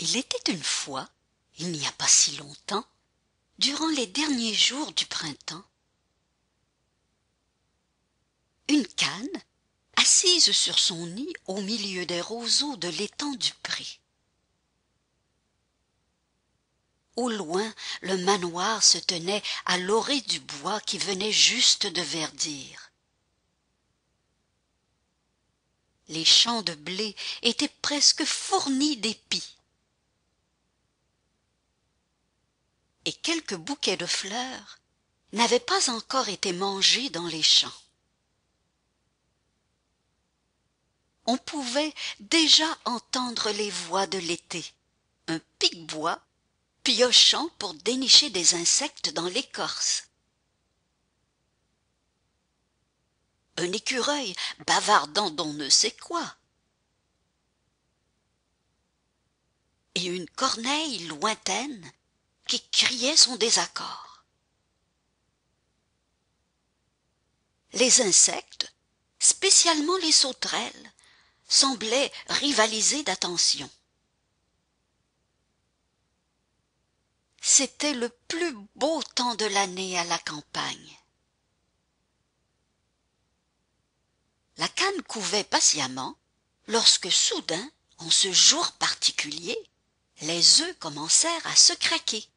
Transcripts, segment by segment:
Il était une fois, il n'y a pas si longtemps, durant les derniers jours du printemps, une cane assise sur son nid au milieu des roseaux de l'étang du pré. Au loin, le manoir se tenait à l'orée du bois qui venait juste de verdir. Les champs de blé étaient presque fournis d'épis. Et quelques bouquets de fleurs n'avaient pas encore été mangés dans les champs. On pouvait déjà entendre les voix de l'été, un pique-bois piochant pour dénicher des insectes dans l'écorce, un écureuil bavardant d'on ne sait quoi, et une corneille lointaine qui criait son désaccord. Les insectes, spécialement les sauterelles, semblaient rivaliser d'attention. C'était le plus beau temps de l'année à la campagne. La cane couvait patiemment lorsque soudain, en ce jour particulier, les œufs commencèrent à se craquer.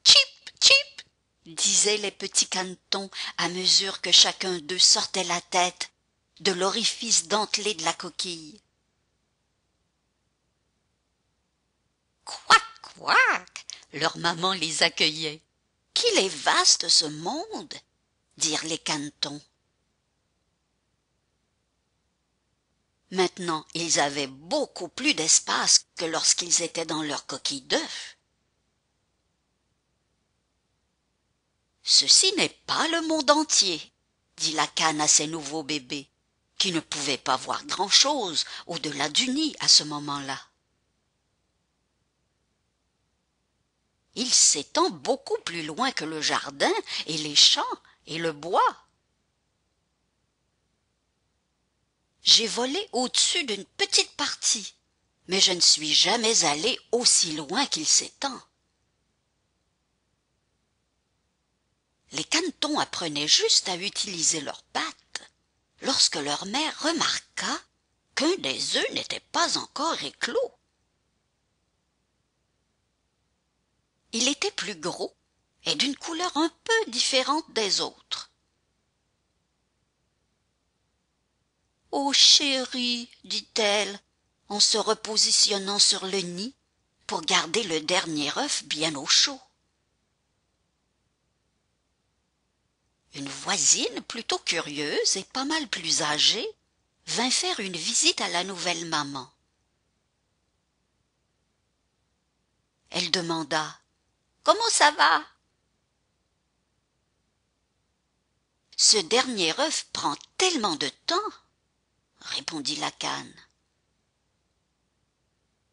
« Tchip, tchip !» disaient les petits canetons à mesure que chacun d'eux sortait la tête de l'orifice dentelé de la coquille. « Couac, couac !» leur maman les accueillait. « Qu'il est vaste ce monde !» dirent les canetons. Maintenant, ils avaient beaucoup plus d'espace que lorsqu'ils étaient dans leur coquille d'œuf. « Ceci n'est pas le monde entier, » dit la cane à ses nouveaux bébés, qui ne pouvaient pas voir grand-chose au-delà du nid à ce moment-là. Il s'étend beaucoup plus loin que le jardin et les champs et le bois. J'ai volé au-dessus d'une petite partie, mais je ne suis jamais allé aussi loin qu'il s'étend. Les canetons apprenaient juste à utiliser leurs pattes lorsque leur mère remarqua qu'un des œufs n'était pas encore éclos. Il était plus gros et d'une couleur un peu différente des autres. « Oh chérie, dit-elle, en se repositionnant sur le nid pour garder le dernier œuf bien au chaud. Une voisine plutôt curieuse et pas mal plus âgée vint faire une visite à la nouvelle maman. Elle demanda « Comment ça va ?» « Ce dernier œuf prend tellement de temps, » répondit la cane.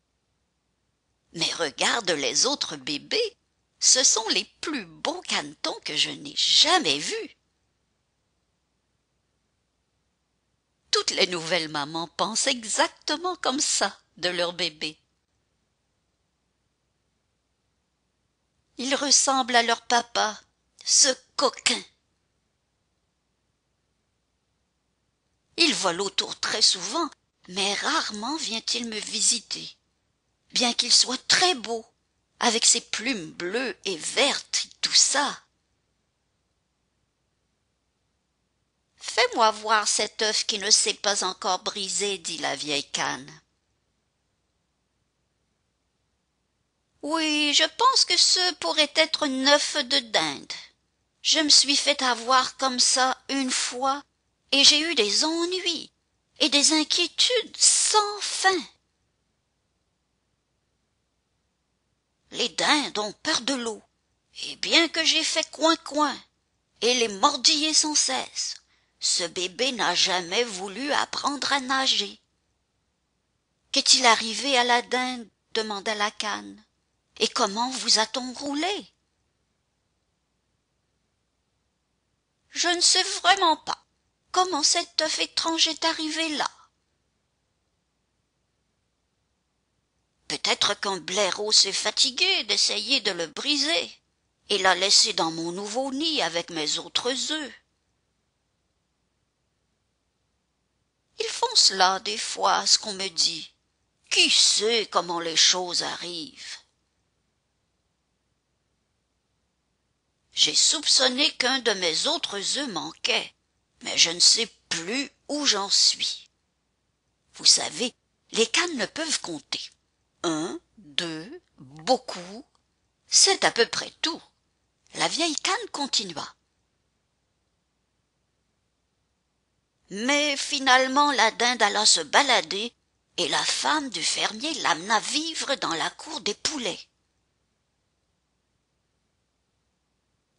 « Mais regarde les autres bébés, ce sont les plus beaux canetons que je n'ai jamais vus. » Toutes les nouvelles mamans pensent exactement comme ça de leurs bébés. Ils ressemblent à leur papa, ce coquin. Il vole autour très souvent, mais rarement vient-il me visiter, bien qu'il soit très beau, avec ses plumes bleues et vertes et tout ça. « Fais-moi voir cet œuf qui ne s'est pas encore brisé, » dit la vieille cane. « Oui, je pense que ce pourrait être un œuf de dinde. Je me suis fait avoir comme ça une fois, et j'ai eu des ennuis et des inquiétudes sans fin. Les dindes ont peur de l'eau, et bien que j'ai fait coin-coin et les mordillé sans cesse, ce bébé n'a jamais voulu apprendre à nager. »« Qu'est-il arrivé à la dinde ?» demanda la cane. « Et comment vous a-t-on roulé ?»« Je ne sais vraiment pas comment cet œuf étrange est arrivé là. » Peut-être qu'un blaireau s'est fatigué d'essayer de le briser et l'a laissé dans mon nouveau nid avec mes autres œufs. Ils font cela des fois, à ce qu'on me dit. Qui sait comment les choses arrivent? J'ai soupçonné qu'un de mes autres œufs manquait, mais je ne sais plus où j'en suis. Vous savez, les canes ne peuvent compter. 1, 2, beaucoup. C'est à peu près tout. La vieille cane continua. Mais finalement la dinde alla se balader et la femme du fermier l'amena vivre dans la cour des poulets.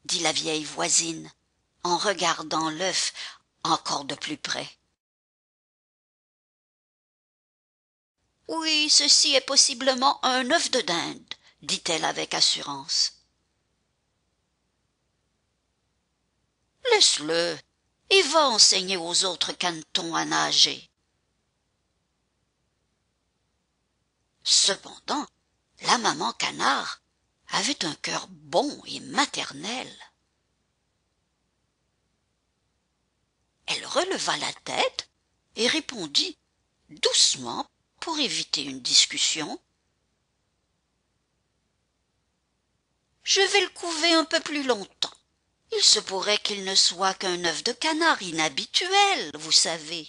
Dit la vieille voisine, en regardant l'œuf encore de plus près. Oui, ceci est possiblement un œuf de dinde, dit-elle avec assurance. Laisse-le, et va enseigner aux autres canetons à nager. Cependant, la maman canard avait un cœur bon et maternel. Elle releva la tête et répondit doucement pour éviter une discussion. Je vais le couver un peu plus longtemps. Il se pourrait qu'il ne soit qu'un œuf de canard inhabituel, vous savez.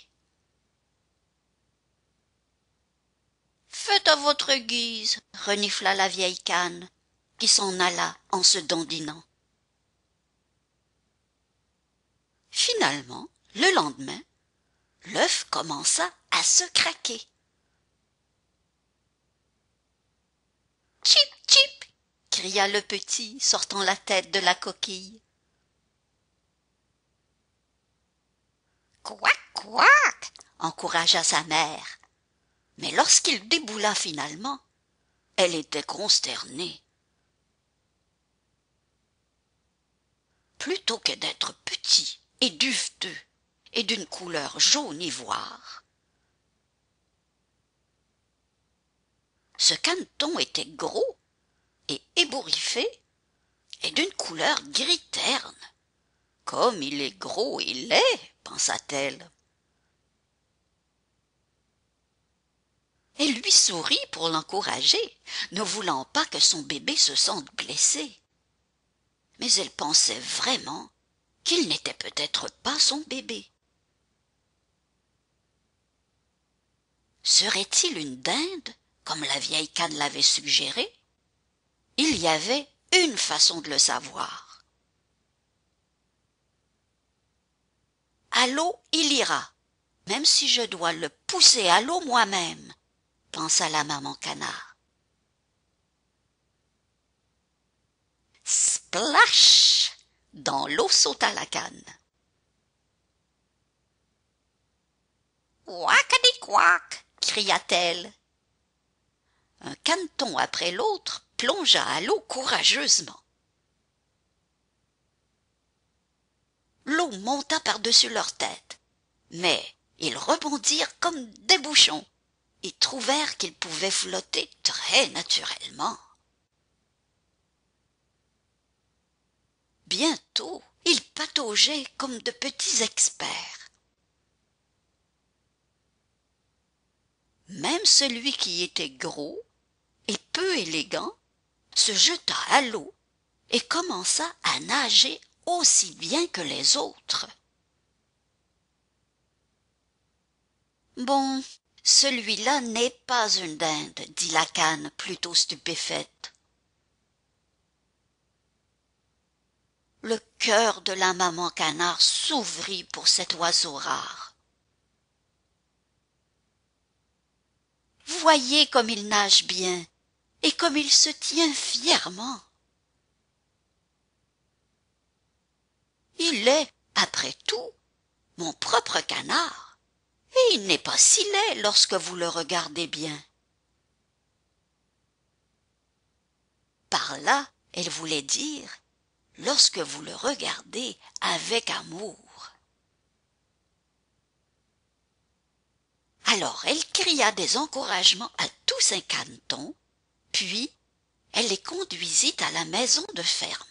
Faites à votre guise, renifla la vieille cane, qui s'en alla en se dandinant. Finalement, le lendemain, l'œuf commença à se craquer. Chip, chip, cria le petit, sortant la tête de la coquille. Couac, couac, encouragea sa mère. Mais lorsqu'il déboula finalement, elle était consternée. Plutôt que d'être petit et duveteux et d'une couleur jaune ivoire, ce caneton était gros et ébouriffé et d'une couleur gris terne. Comme il est gros et laid, pensa-t-elle. Elle lui sourit pour l'encourager, ne voulant pas que son bébé se sente blessé. Mais elle pensait vraiment qu'il n'était peut-être pas son bébé. Serait-il une dinde, comme la vieille cane l'avait suggéré? Il y avait une façon de le savoir. À l'eau, il ira, même si je dois le pousser à l'eau moi-même, pensa la maman canard. Splash! Dans l'eau sauta la canne. Ouacadi-couac! Cria-t-elle. Un caneton après l'autre plongea à l'eau courageusement. L'eau monta par-dessus leur tête, mais ils rebondirent comme des bouchons et trouvèrent qu'ils pouvaient flotter très naturellement. Bientôt, ils pataugeaient comme de petits experts. Même celui qui était gros et peu élégant se jeta à l'eau et commença à nager aussi bien que les autres. Bon, celui-là n'est pas une dinde, dit la cane plutôt stupéfaite. Le cœur de la maman canard s'ouvrit pour cet oiseau rare. Voyez comme il nage bien et comme il se tient fièrement. Il est, après tout, mon propre canard, et il n'est pas si laid lorsque vous le regardez bien. Par là, elle voulait dire lorsque vous le regardez avec amour. Alors elle cria des encouragements à tous ses canetons Puis, elle les conduisit à la maison de ferme.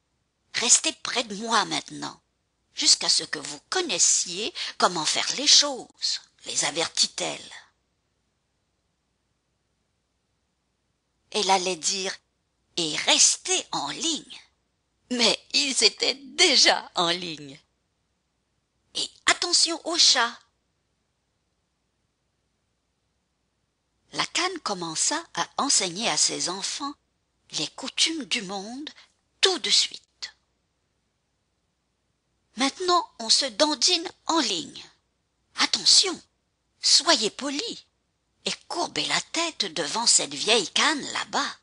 « Restez près de moi maintenant, jusqu'à ce que vous connaissiez comment faire les choses, les avertit-elle. Elle allait dire « et restez en ligne », mais ils étaient déjà en ligne. Et attention aux chats. La Cane commença à enseigner à ses enfants les coutumes du monde tout de suite. Maintenant, on se dandine en ligne. Attention, soyez polis et courbez la tête devant cette vieille cane là-bas.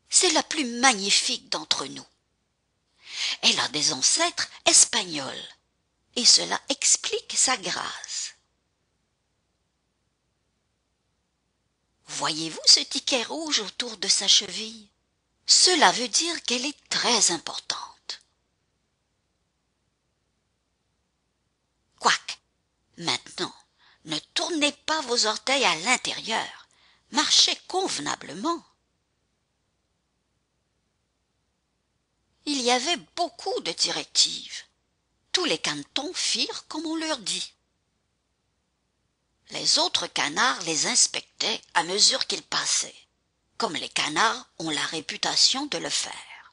C'est la plus magnifique d'entre nous. Elle a des ancêtres espagnols et cela explique sa grâce. Voyez-vous ce ticket rouge autour de sa cheville? Cela veut dire qu'elle est très importante. Quoique, maintenant, ne tournez pas vos orteils à l'intérieur, marchez convenablement. Il y avait beaucoup de directives. Tous les canetons firent comme on leur dit. Les autres canards les inspectaient à mesure qu'ils passaient, comme les canards ont la réputation de le faire.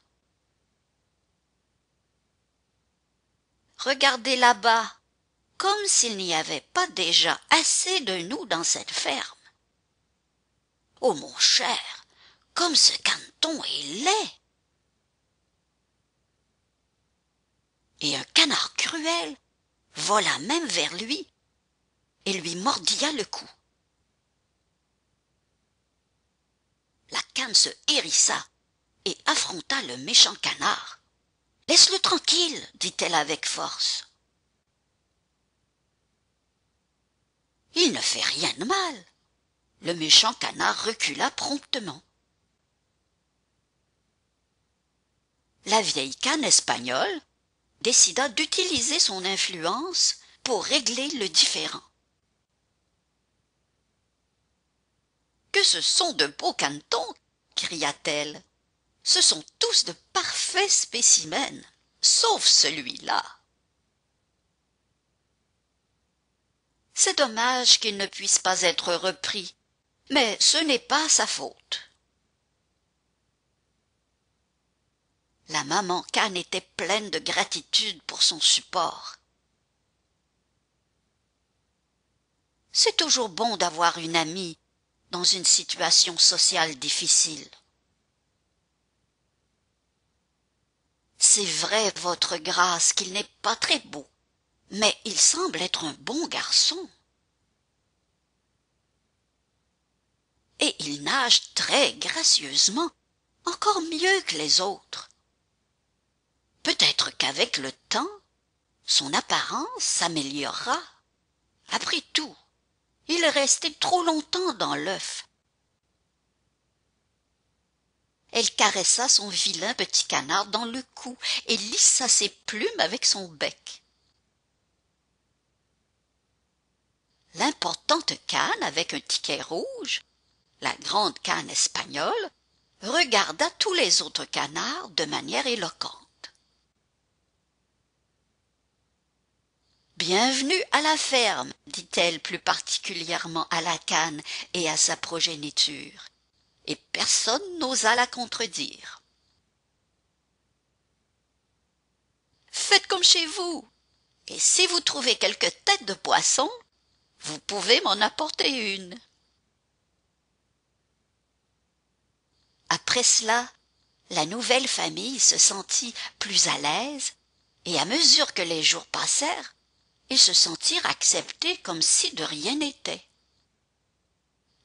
Regardez là-bas, comme s'il n'y avait pas déjà assez de nous dans cette ferme. Oh mon cher, comme ce caneton est laid! Et un canard cruel vola même vers lui et lui mordilla le cou. La Cane se hérissa et affronta le méchant canard. « Laisse-le tranquille, dit-elle avec force. Il ne fait rien de mal. Le méchant canard recula promptement. La vieille Cane espagnole décida d'utiliser son influence pour régler le différend. « Que ce sont de beaux canetons !» cria-t-elle. « Ce sont tous de parfaits spécimens, sauf celui-là. » C'est dommage qu'il ne puisse pas être repris, mais ce n'est pas sa faute. La maman Cane était pleine de gratitude pour son support. C'est toujours bon d'avoir une amie dans une situation sociale difficile. C'est vrai, votre grâce, qu'il n'est pas très beau, mais il semble être un bon garçon. Et il nage très gracieusement, encore mieux que les autres. Peut-être qu'avec le temps, son apparence s'améliorera. Après tout, il est resté trop longtemps dans l'œuf. Elle caressa son vilain petit canard dans le cou et lissa ses plumes avec son bec. L'importante Cane avec un ticket rouge, la grande Cane espagnole, regarda tous les autres canards de manière éloquente. « Bienvenue à la ferme, dit-elle plus particulièrement à la Cane et à sa progéniture, et personne n'osa la contredire. Faites comme chez vous, et si vous trouvez quelques têtes de poisson, vous pouvez m'en apporter une. » Après cela, la nouvelle famille se sentit plus à l'aise, et à mesure que les jours passèrent, ils se sentirent acceptés comme si de rien n'était.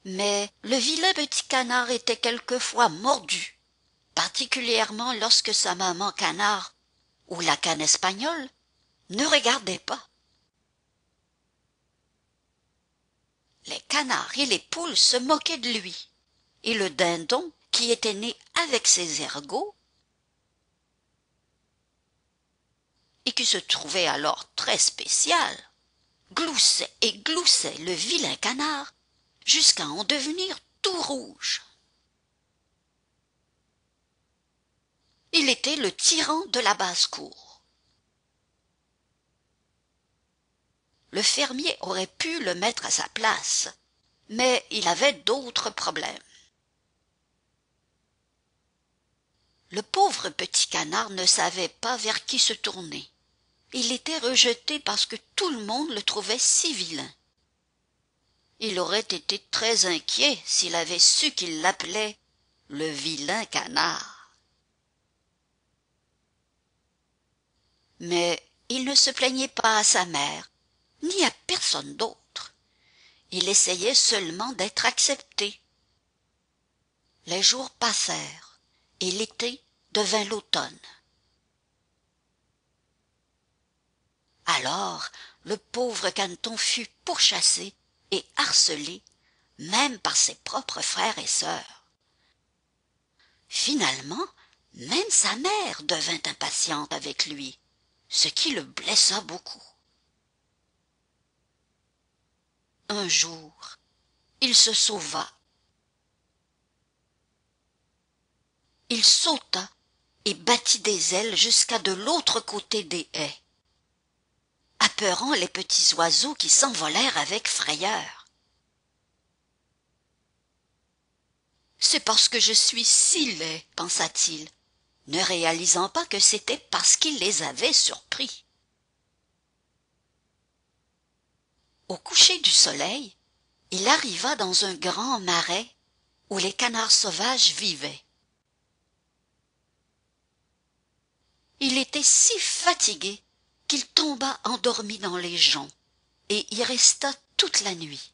Mais le vilain petit canard était quelquefois mordu, particulièrement lorsque sa maman canard, ou la Cane espagnole, ne regardait pas. Les canards et les poules se moquaient de lui, et le dindon, qui était né avec ses ergots, et qui se trouvait alors très spécial, gloussait et gloussait le vilain canard jusqu'à en devenir tout rouge. Il était le tyran de la basse-cour. Le fermier aurait pu le mettre à sa place, mais il avait d'autres problèmes. Le pauvre petit canard ne savait pas vers qui se tourner. Il était rejeté parce que tout le monde le trouvait si vilain. Il aurait été très inquiet s'il avait su qu'il l'appelait le vilain canard. Mais il ne se plaignait pas à sa mère, ni à personne d'autre. Il essayait seulement d'être accepté. Les jours passèrent, et l'été devint l'automne. Alors le pauvre caneton fut pourchassé et harcelé, même par ses propres frères et sœurs. Finalement, même sa mère devint impatiente avec lui, ce qui le blessa beaucoup. Un jour, il se sauva. Il sauta et battit des ailes jusqu'à de l'autre côté des haies, apeurant les petits oiseaux qui s'envolèrent avec frayeur. « C'est parce que je suis si laid, pensa-t-il, ne réalisant pas que c'était parce qu'il les avait surpris. » Au coucher du soleil, il arriva dans un grand marais où les canards sauvages vivaient. Il était si fatigué qu'il tomba endormi dans les joncs et y resta toute la nuit.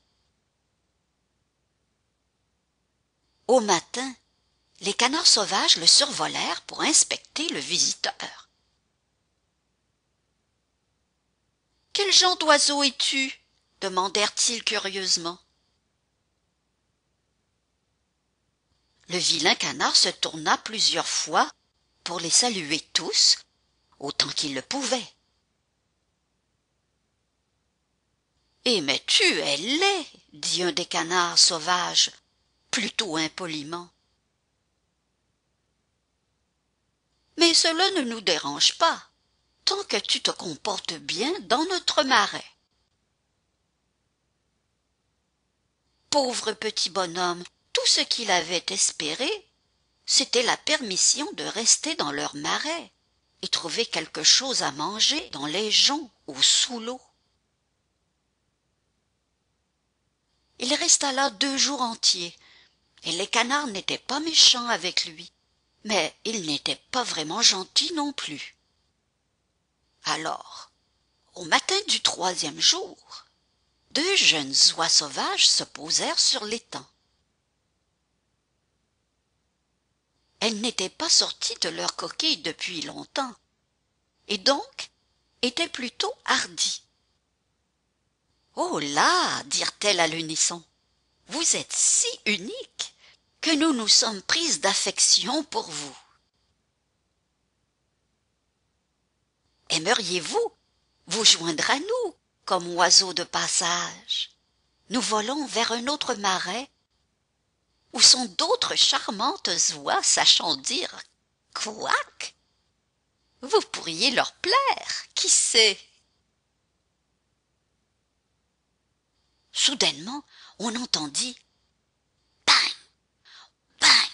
Au matin, les canards sauvages le survolèrent pour inspecter le visiteur. « Quel genre d'oiseau es-tu » demandèrent-ils curieusement. Le vilain canard se tourna plusieurs fois pour les saluer tous, autant qu'il le pouvait. « Eh, mais tu es laid » dit un des canards sauvages, plutôt impoliment. « Mais cela ne nous dérange pas, tant que tu te comportes bien dans notre marais. » Pauvre petit bonhomme, tout ce qu'il avait espéré, c'était la permission de rester dans leur marais et trouver quelque chose à manger dans les joncs ou sous l'eau. Il resta là 2 jours entiers, et les canards n'étaient pas méchants avec lui, mais ils n'étaient pas vraiment gentils non plus. Alors, au matin du 3e jour, 2 jeunes oies sauvages se posèrent sur l'étang. Elles n'étaient pas sorties de leur coquille depuis longtemps, et donc étaient plutôt hardies. « Oh là » dirent-elles à l'unisson, « vous êtes si unique que nous nous sommes prises d'affection pour vous. Aimeriez-vous vous joindre à nous comme oiseaux de passage? Nous volons vers un autre marais où sont d'autres charmantes oies sachant dire « couac ». Vous pourriez leur plaire, qui sait? » Soudainement, on entendit « bang, bang ».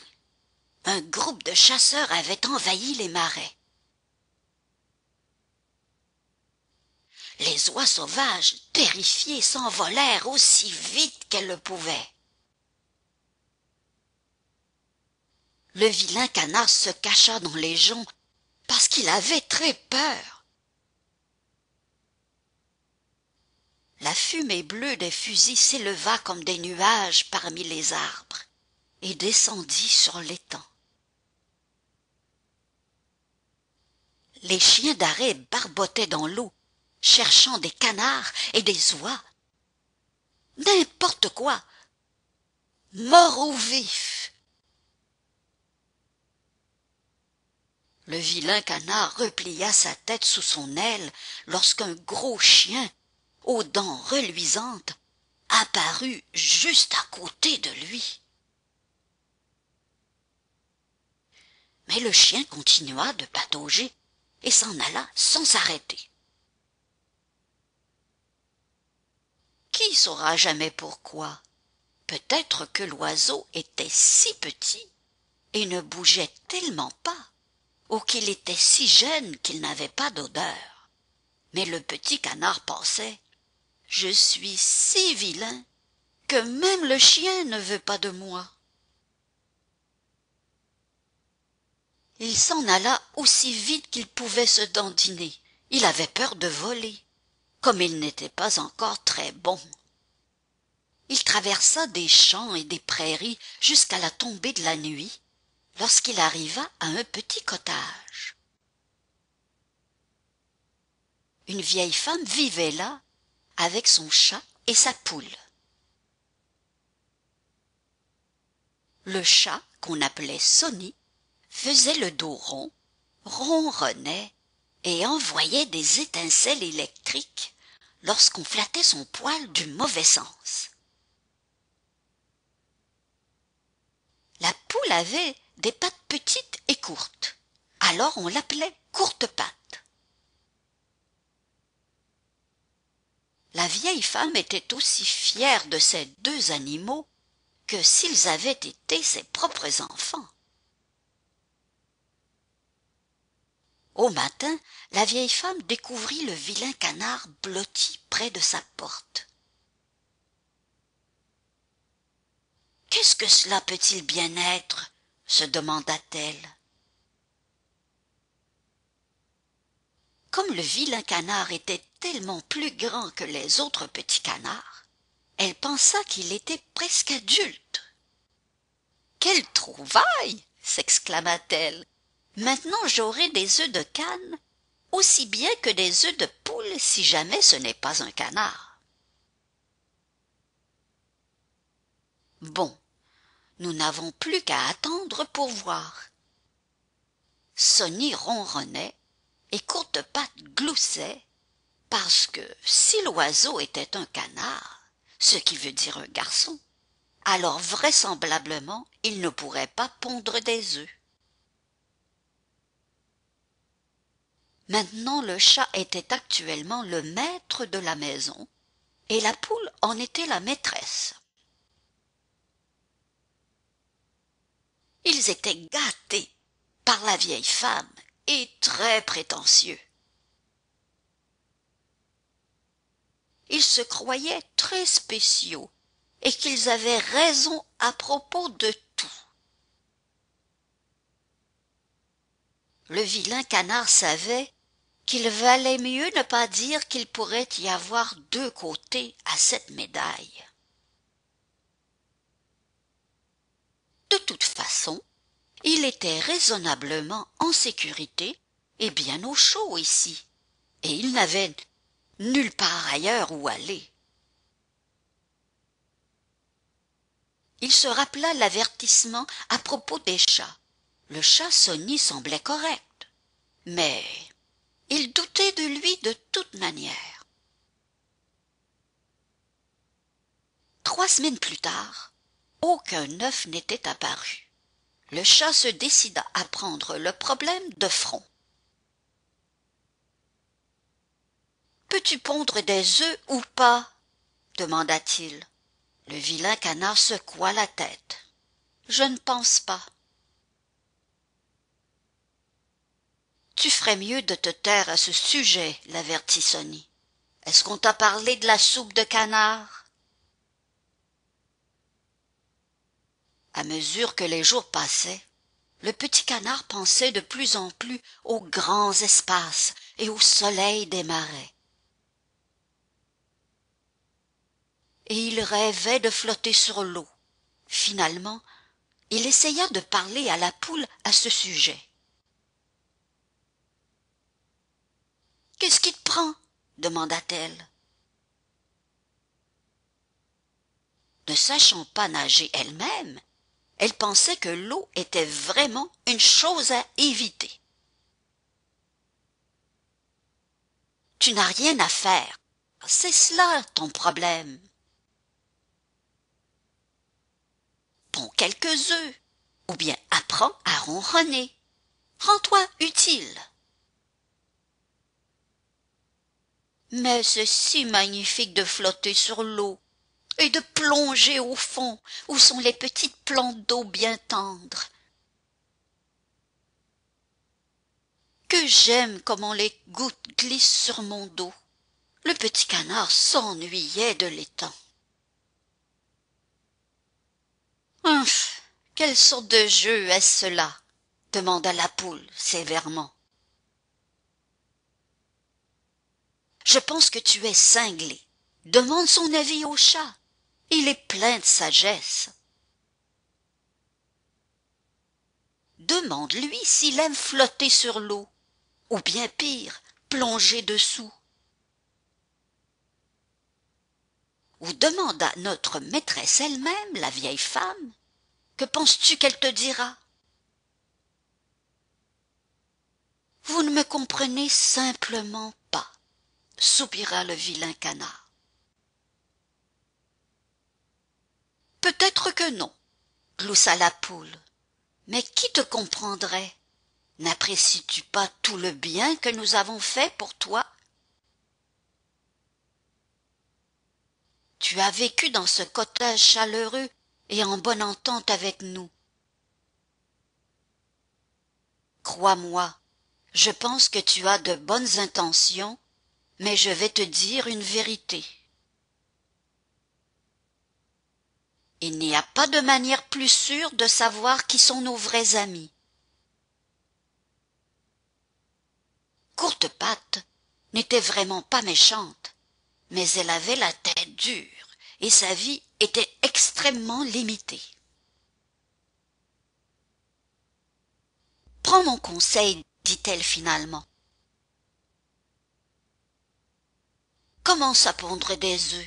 Un groupe de chasseurs avait envahi les marais. Les oies sauvages, terrifiées, s'envolèrent aussi vite qu'elles le pouvaient. Le vilain canard se cacha dans les joncs parce qu'il avait très peur. La fumée bleue des fusils s'éleva comme des nuages parmi les arbres et descendit sur l'étang. Les chiens d'arrêt barbottaient dans l'eau, cherchant des canards et des oies. N'importe quoi, mort ou vif. Le vilain canard replia sa tête sous son aile lorsqu'un gros chien, aux dents reluisantes, apparut juste à côté de lui. Mais le chien continua de patauger et s'en alla sans s'arrêter. Qui saura jamais pourquoi? Peut-être que l'oiseau était si petit et ne bougeait tellement pas, ou qu'il était si jeune qu'il n'avait pas d'odeur. Mais le petit canard pensait: je suis si vilain que même le chien ne veut pas de moi. Il s'en alla aussi vite qu'il pouvait se dandiner. Il avait peur de voler, comme il n'était pas encore très bon. Il traversa des champs et des prairies jusqu'à la tombée de la nuit, lorsqu'il arriva à un petit cottage. Une vieille femme vivait là, avec son chat et sa poule. Le chat, qu'on appelait Sonny, faisait le dos rond, ronronnait et envoyait des étincelles électriques lorsqu'on flattait son poil du mauvais sens. La poule avait des pattes petites et courtes, alors on l'appelait courte-patte. La vieille femme était aussi fière de ces deux animaux que s'ils avaient été ses propres enfants. Au matin, la vieille femme découvrit le vilain canard blotti près de sa porte. « Qu'est-ce que cela peut-il bien être ?» se demanda-t-elle. Comme le vilain canard était tellement plus grand que les autres petits canards, elle pensa qu'il était presque adulte. « Quelle trouvaille !» s'exclama-t-elle. « Maintenant j'aurai des œufs de cane, aussi bien que des œufs de poule si jamais ce n'est pas un canard. » Bon, nous n'avons plus qu'à attendre pour voir. Sonny ronronnait et Courtepatte gloussait, parce que si l'oiseau était un canard, ce qui veut dire un garçon, alors vraisemblablement il ne pourrait pas pondre des œufs. Maintenant le chat était actuellement le maître de la maison, et la poule en était la maîtresse. Ils étaient gâtés par la vieille femme et très prétentieux. Ils se croyaient très spéciaux et qu'ils avaient raison à propos de tout. Le vilain canard savait qu'il valait mieux ne pas dire qu'il pourrait y avoir deux côtés à cette médaille. De toute façon, il était raisonnablement en sécurité et bien au chaud ici, et il n'avait nulle part ailleurs où aller. Il se rappela l'avertissement à propos des chats. Le chat Sonny semblait correct, mais il doutait de lui de toute manière. 3 semaines plus tard, aucun œuf n'était apparu. Le chat se décida à prendre le problème de front. « Peux-tu pondre des œufs ou pas ?» demanda-t-il. Le vilain canard secoua la tête. « Je ne pense pas. »« Tu ferais mieux de te taire à ce sujet, » l'avertit Sonny. « Est-ce qu'on t'a parlé de la soupe de canard ?» À mesure que les jours passaient, le petit canard pensait de plus en plus aux grands espaces et au soleil des marais. Et il rêvait de flotter sur l'eau. Finalement, il essaya de parler à la poule à ce sujet. « Qu'est-ce qui te prend ?» demanda-t-elle. Ne sachant pas nager elle-même, elle pensait que l'eau était vraiment une chose à éviter. « Tu n'as rien à faire, c'est cela ton problème. » pond quelques œufs, ou bien apprends à ronronner. Rends-toi utile. Mais c'est si magnifique de flotter sur l'eau et de plonger au fond où sont les petites plantes d'eau bien tendres. Que j'aime comment les gouttes glissent sur mon dos. Le petit canard s'ennuyait de l'étang. Quelle sorte de jeu est-ce cela? Demanda la poule sévèrement. Je pense que tu es cinglé. Demande son avis au chat. Il est plein de sagesse. Demande-lui s'il aime flotter sur l'eau, ou bien pire, plonger dessous. Ou demande à notre maîtresse elle-même, la vieille femme. Que penses-tu qu'elle te dira? Vous ne me comprenez simplement pas, soupira le vilain canard. Peut-être que non, gloussa la poule. Mais qui te comprendrait? N'apprécies-tu pas tout le bien que nous avons fait pour toi? Tu as vécu dans ce cottage chaleureux et en bonne entente avec nous. Crois-moi, je pense que tu as de bonnes intentions, mais je vais te dire une vérité. Il n'y a pas de manière plus sûre de savoir qui sont nos vrais amis. Courtepatte n'était vraiment pas méchante, mais elle avait la tête dure et sa vie était extrêmement limitée. Prends mon conseil, dit-elle finalement. Commence à pondre des œufs,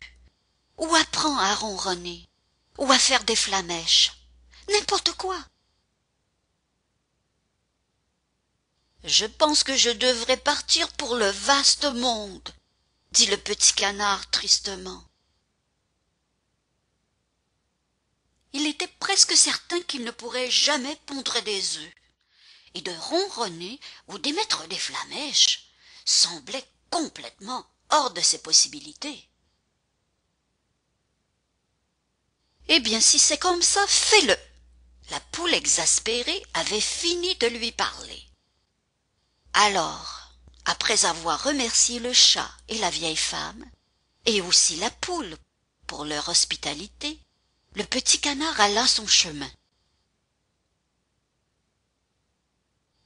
ou apprends à ronronner, ou à faire des flamèches, n'importe quoi. Je pense que je devrais partir pour le vaste monde, dit le petit canard tristement. Il était presque certain qu'il ne pourrait jamais pondre des œufs, et de ronronner ou d'émettre des flamèches semblait complètement hors de ses possibilités. Eh bien, si c'est comme ça, fais-le. La poule exaspérée avait fini de lui parler. Alors, après avoir remercié le chat et la vieille femme, et aussi la poule pour leur hospitalité, le petit canard alla son chemin.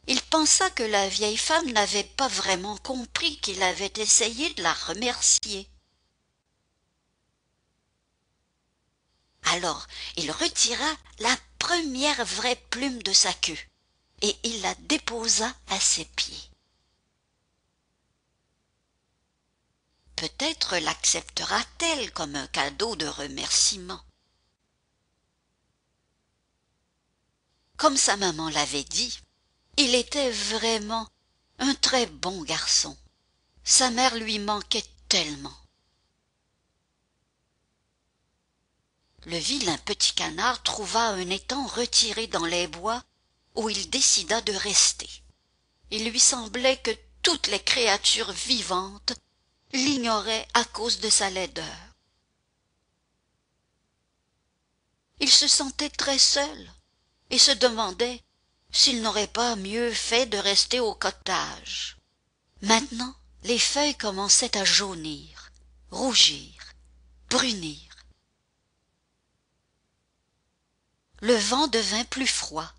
Il pensa que la vieille femme n'avait pas vraiment compris qu'il avait essayé de la remercier. Alors il retira la première vraie plume de sa queue et il la déposa à ses pieds. Peut-être l'acceptera-t-elle comme un cadeau de remerciement. Comme sa maman l'avait dit, il était vraiment un très bon garçon. Sa mère lui manquait tellement. Le vilain petit canard trouva un étang retiré dans les bois où il décida de rester. Il lui semblait que toutes les créatures vivantes l'ignoraient à cause de sa laideur. Il se sentait très seul et se demandait s'il n'aurait pas mieux fait de rester au cottage. Maintenant, les feuilles commençaient à jaunir, rougir, brunir. Le vent devint plus froid,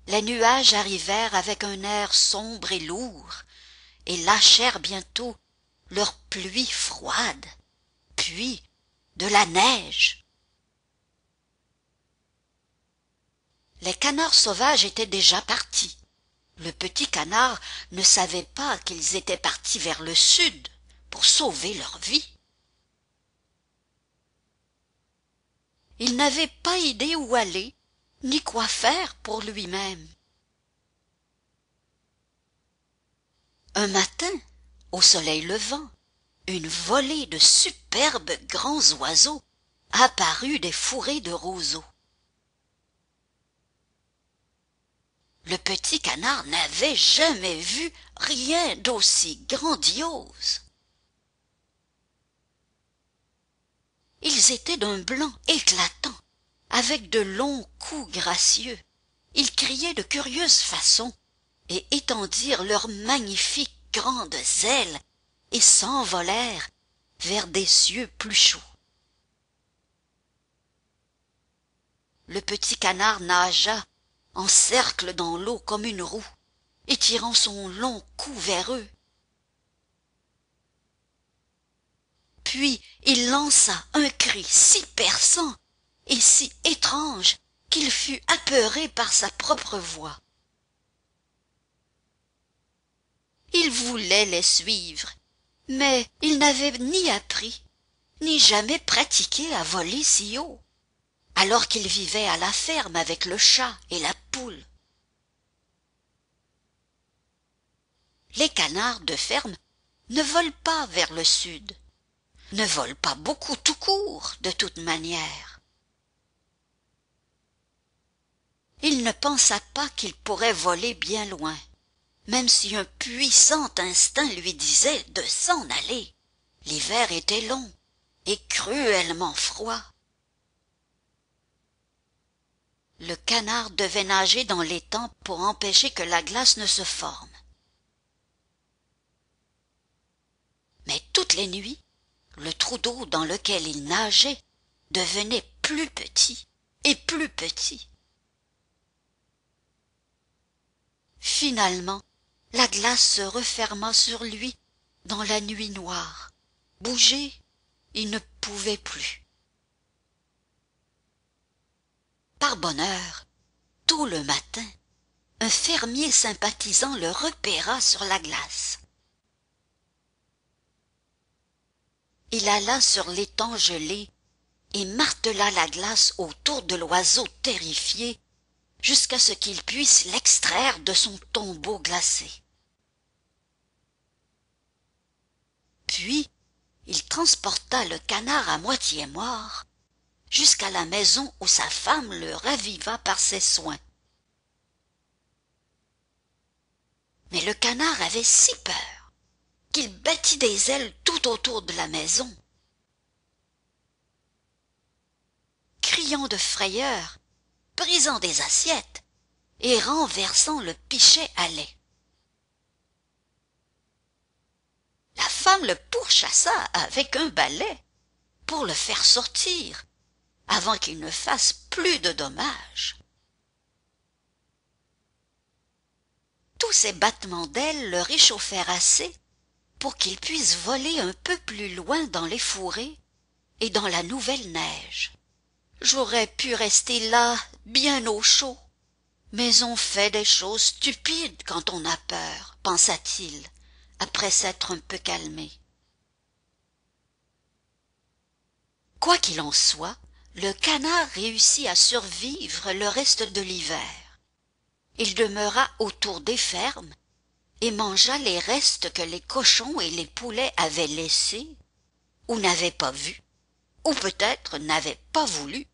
les nuages arrivèrent avec un air sombre et lourd, et lâchèrent bientôt leur pluie froide, puis de la neige. Les canards sauvages étaient déjà partis. Le petit canard ne savait pas qu'ils étaient partis vers le sud pour sauver leur vie. Il n'avait pas idée où aller, ni quoi faire pour lui-même. Un matin, au soleil levant, une volée de superbes grands oiseaux apparut des fourrés de roseaux. Le petit canard n'avait jamais vu rien d'aussi grandiose. Ils étaient d'un blanc éclatant, avec de longs coups gracieux. Ils criaient de curieuses façons et étendirent leurs magnifiques grandes ailes et s'envolèrent vers des cieux plus chauds. Le petit canard nagea en cercle dans l'eau comme une roue, étirant son long cou vers eux. Puis il lança un cri si perçant et si étrange qu'il fut apeuré par sa propre voix. Il voulait les suivre, mais il n'avait ni appris, ni jamais pratiqué à voler si haut, alors qu'il vivait à la ferme avec le chat et la poule. Les canards de ferme ne volent pas vers le sud, ne volent pas beaucoup tout court de toute manière. Il ne pensa pas qu'il pourrait voler bien loin, même si un puissant instinct lui disait de s'en aller. L'hiver était long et cruellement froid. Le canard devait nager dans l'étang pour empêcher que la glace ne se forme. Mais toutes les nuits, le trou d'eau dans lequel il nageait devenait plus petit et plus petit. Finalement, la glace se referma sur lui dans la nuit noire. Bouger, il ne pouvait plus. Par bonheur, tôt le matin, un fermier sympathisant le repéra sur la glace. Il alla sur l'étang gelé et martela la glace autour de l'oiseau terrifié jusqu'à ce qu'il puisse l'extraire de son tombeau glacé. Puis il transporta le canard à moitié mort jusqu'à la maison où sa femme le raviva par ses soins. Mais le canard avait si peur qu'il battit des ailes tout autour de la maison. Criant de frayeur, brisant des assiettes et renversant le pichet à lait. La femme le pourchassa avec un balai pour le faire sortir avant qu'il ne fasse plus de dommages. Tous ces battements d'ailes le réchauffèrent assez pour qu'il puisse voler un peu plus loin dans les fourrés et dans la nouvelle neige. J'aurais pu rester là, bien au chaud, mais on fait des choses stupides quand on a peur, pensa-t-il, après s'être un peu calmé. Quoi qu'il en soit, le canard réussit à survivre le reste de l'hiver. Il demeura autour des fermes et mangea les restes que les cochons et les poulets avaient laissés, ou n'avaient pas vus, ou peut-être n'avaient pas voulu.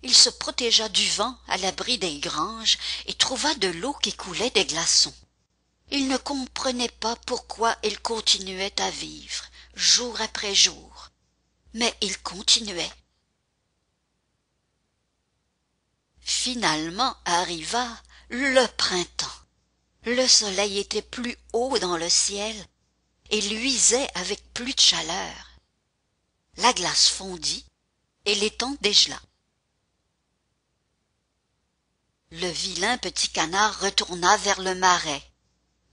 Il se protégea du vent à l'abri des granges et trouva de l'eau qui coulait des glaçons. Il ne comprenait pas pourquoi il continuait à vivre, jour après jour, mais il continuait. Finalement arriva le printemps. Le soleil était plus haut dans le ciel et luisait avec plus de chaleur. La glace fondit et l'étang dégela. Le vilain petit canard retourna vers le marais,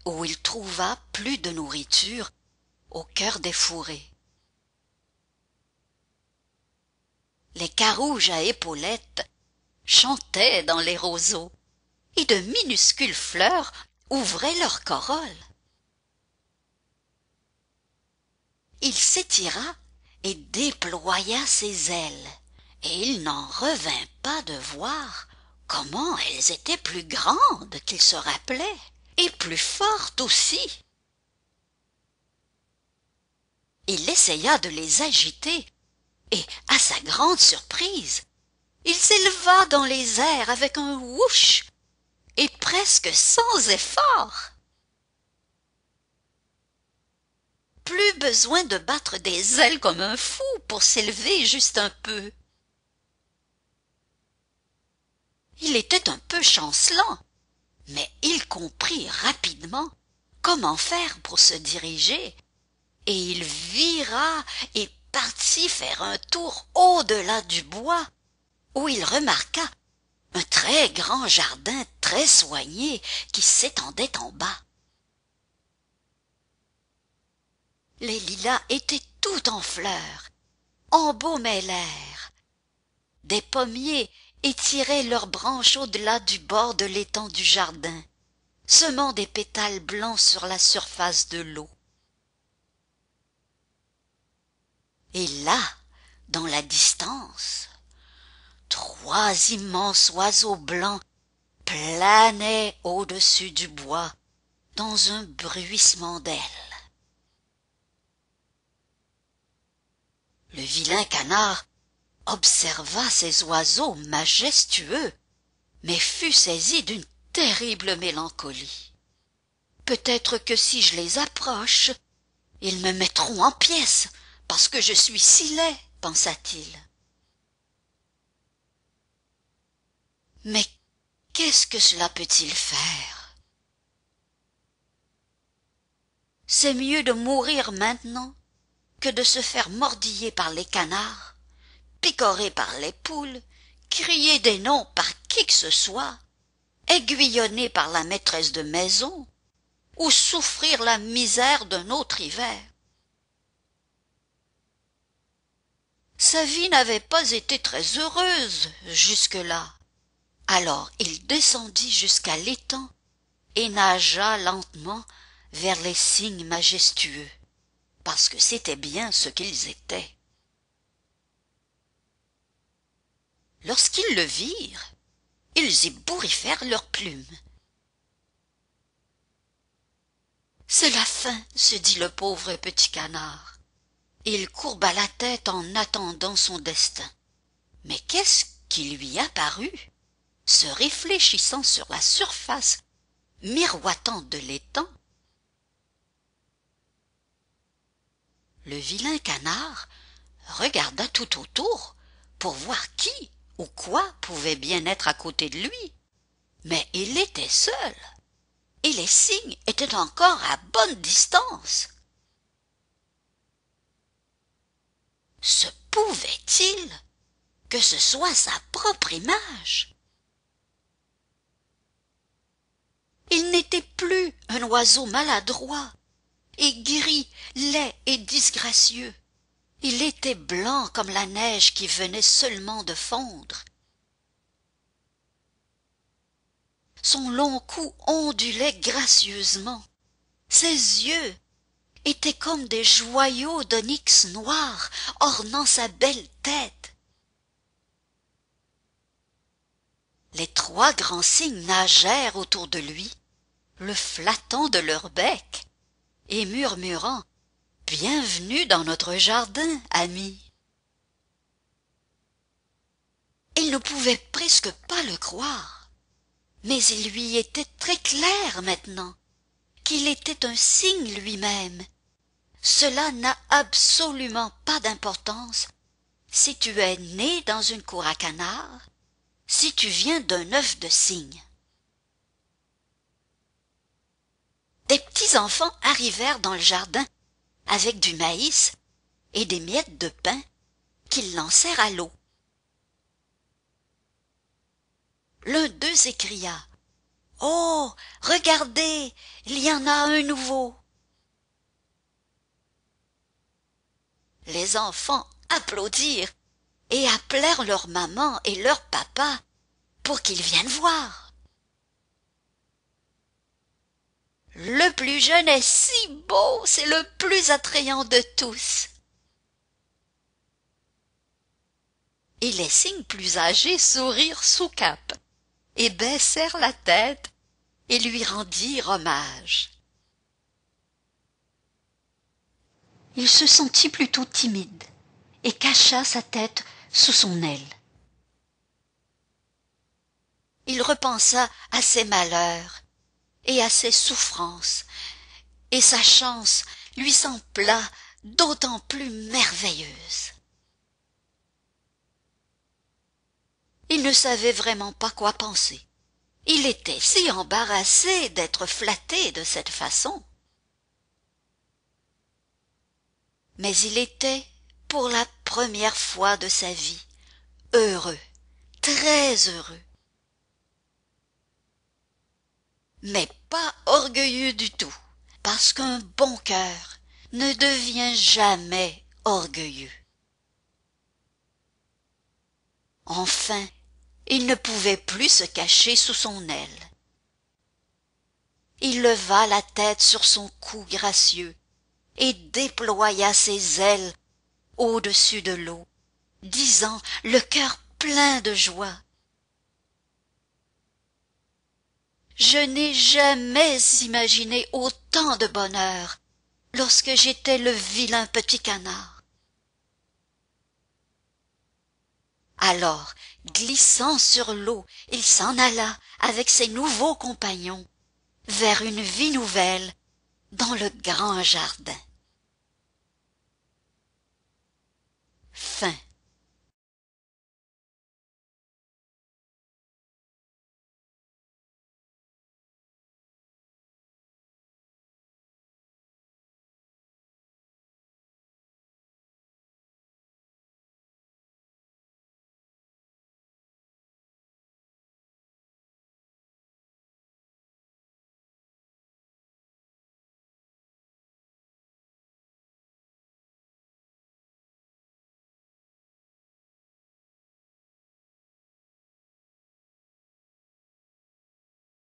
où il trouva plus de nourriture au cœur des fourrés. Les carouges à épaulettes chantaient dans les roseaux, et de minuscules fleurs ouvraient leurs corolles. Il s'étira et déploya ses ailes, et il n'en revint pas de voir comment elles étaient plus grandes qu'il se rappelait, et plus fortes aussi. Il essaya de les agiter, et, à sa grande surprise, Il s'éleva dans les airs avec un whoosh et presque sans effort. Plus besoin de battre des ailes comme un fou pour s'élever juste un peu. Il était un peu chancelant, mais il comprit rapidement comment faire pour se diriger, et il vira et partit faire un tour au-delà du bois, où il remarqua un très grand jardin très soigné qui s'étendait en bas. Les lilas étaient tout en fleurs, embaumaient l'air. Des pommiers étiraient leurs branches au-delà du bord de l'étang du jardin, semant des pétales blancs sur la surface de l'eau. Et là, dans la distance, 3 immenses oiseaux blancs planaient au-dessus du bois dans un bruissement d'ailes. Le vilain canard observa ces oiseaux majestueux, mais fut saisi d'une terrible mélancolie. Peut-être que si je les approche, ils me mettront en pièces, parce que je suis si laid, pensa-t-il. Mais qu'est-ce que cela peut-il faire? C'est mieux de mourir maintenant que de se faire mordiller par les canards, picorer par les poules, crier des noms par qui que ce soit, aiguillonner par la maîtresse de maison, ou souffrir la misère d'un autre hiver. Sa vie n'avait pas été très heureuse jusque-là. Alors il descendit jusqu'à l'étang et nagea lentement vers les cygnes majestueux, parce que c'était bien ce qu'ils étaient. Lorsqu'ils le virent, ils ébouriffèrent leurs plumes. C'est la fin, se dit le pauvre petit canard. Il courba la tête en attendant son destin. Mais qu'est-ce qui lui apparut, se réfléchissant sur la surface miroitante de l'étang? Le vilain canard regarda tout autour pour voir qui ou quoi pouvait bien être à côté de lui. Mais il était seul, et les cygnes étaient encore à bonne distance. Se pouvait-il que ce soit sa propre image? Il n'était plus un oiseau maladroit, et gris, laid et disgracieux. Il était blanc comme la neige qui venait seulement de fondre. Son long cou ondulait gracieusement. Ses yeux étaient comme des joyaux d'onyx noir ornant sa belle tête. Les 3 grands cygnes nagèrent autour de lui, le flattant de leur bec et murmurant « Bienvenue dans notre jardin, ami !» Il ne pouvait presque pas le croire, mais il lui était très clair maintenant qu'il était un cygne lui-même. Cela n'a absolument pas d'importance si tu es né dans une cour à canards, si tu viens d'un œuf de cygne. Des petits enfants arrivèrent dans le jardin avec du maïs et des miettes de pain qu'ils lancèrent à l'eau. L'un d'eux s'écria « Oh, regardez, il y en a un nouveau !» Les enfants applaudirent et appelèrent leur maman et leur papa pour qu'ils viennent voir. Le plus jeune est si beau, c'est le plus attrayant de tous. Et les cygnes plus âgés sourirent sous cape et baissèrent la tête et lui rendirent hommage. Il se sentit plutôt timide et cacha sa tête sous son aile. il repensa à ses malheurs et à ses souffrances, et sa chance lui sembla d'autant plus merveilleuse. Il ne savait vraiment pas quoi penser. Il était si embarrassé d'être flatté de cette façon. Mais il était, pour la première fois de sa vie, heureux, très heureux. Mais pas orgueilleux du tout, parce qu'un bon cœur ne devient jamais orgueilleux. Enfin, il ne pouvait plus se cacher sous son aile. Il leva la tête sur son cou gracieux et déploya ses ailes au-dessus de l'eau, disant, le cœur plein de joie: je n'ai jamais imaginé autant de bonheur lorsque j'étais le vilain petit canard. Alors, glissant sur l'eau, il s'en alla avec ses nouveaux compagnons vers une vie nouvelle dans le grand jardin. Fin.